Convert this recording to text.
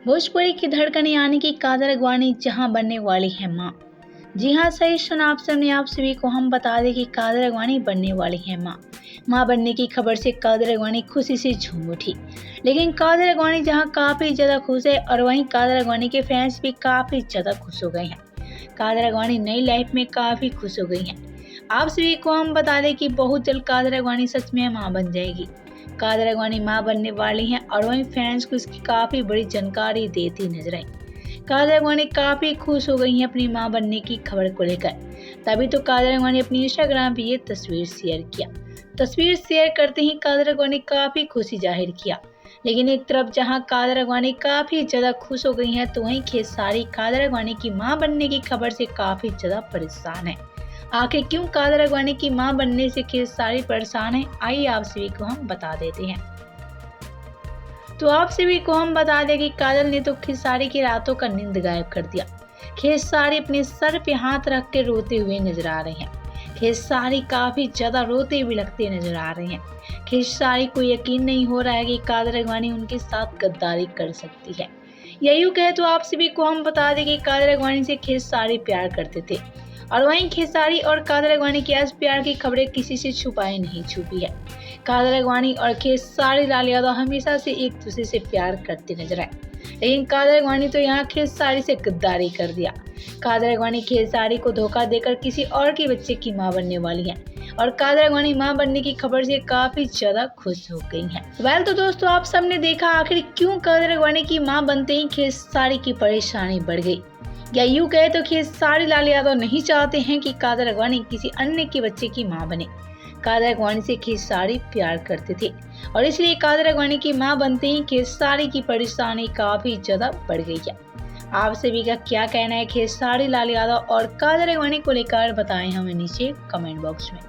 भोजपुरी की धड़कन यानी कि कादर अगवानी जहां बनने वाली है मां। जी हां, सही सुना आप सबने। आप सभी को हम बता दें कि कादर अगवानी बनने वाली है मां बनने की खबर से कादर अगवानी खुशी से झूम उठी। लेकिन कादर अगवानी जहां काफी ज्यादा खुश है और वहीं कादर अगवानी के फैंस भी काफी ज्यादा खुश हो गए हैं। कादर अगवानी नई लाइफ में काफी खुश हो गई हैं। आप सभी को हम बता दें कि बहुत जल्द कादर अगवानी सच में मां बन जाएगी। कादर अगवानी मां बनने वाली हैं और वहीं फैंस को इसकी काफी बड़ी जानकारी देती नजर आई। कादर अगवानी काफी खुश हो गई हैं अपनी मां बनने की खबर को लेकर। तभी तो कादर अगवानी अपनी इंस्टाग्राम पे ये तस्वीर शेयर किया। तस्वीर शेयर करते ही कादर अगवानी काफी खुशी जाहिर किया। लेकिन एक तरफ जहां कादर अगवानी काफी ज्यादा खुश हो गई हैं, तो वहीं खेसारी कादर अगवानी की मां बनने की खबर से काफी ज्यादा परेशान है। आखिर क्यों कादर अगवानी की मां बनने से खेसारी परेशान है, आइए आप सभी को हम बता देते हैं। तो आप सभी को हम बता दें कि काजल ने तो खेसारी की रातों का नींद गायब कर दिया। खेसारी अपने सर पे हाथ रख के रोते हुए नजर आ रहे हैं। खेसारी काफी ज्यादा रोते हुए लगते नजर आ रहे हैं। खेसारी को यकीन नहीं हो रहा है कि कादर अगवानी उनके साथ गद्दारी कर सकती है। यही कहे तो आप सभी को हम बता दें कि कादर अगवानी से खेसारी प्यार करते थे और वहीं खेसारी और कादर अगवानी की आज प्यार की खबरें किसी से छुपाई नहीं छुपी है। कादर अगवानी और खेसारी लाल यादव हमेशा से एक दूसरे से प्यार करते नजर आए, लेकिन कादर अगवानी तो यहाँ खेसारी से गद्दारी कर दिया। कादर अगवानी खेसारी को धोखा देकर किसी और के बच्चे की मां बनने वाली है और कादर अगवानी मां बनने की खबर से काफी ज्यादा खुश हो गई हैं। तो दोस्तों, आप सबने देखा आखिर क्यों कादर अगवानी की मां बनते ही खेसारी की परेशानी बढ़ गई। या यूं कहे तो खेसारी लाल यादव नहीं चाहते हैं कि कादर अगवानी किसी अन्य के बच्चे की मां बने। कादर अगवानी से खेसारी प्यार करते थे और इसलिए कादर अगवानी की मां बनते ही खेसारी की परेशानी काफी ज्यादा बढ़ गई है। आप सभी का क्या कहना है खेसारी लाल यादव और कादर अगवानी को लेकर, बताएं हमें नीचे कमेंट बॉक्स में।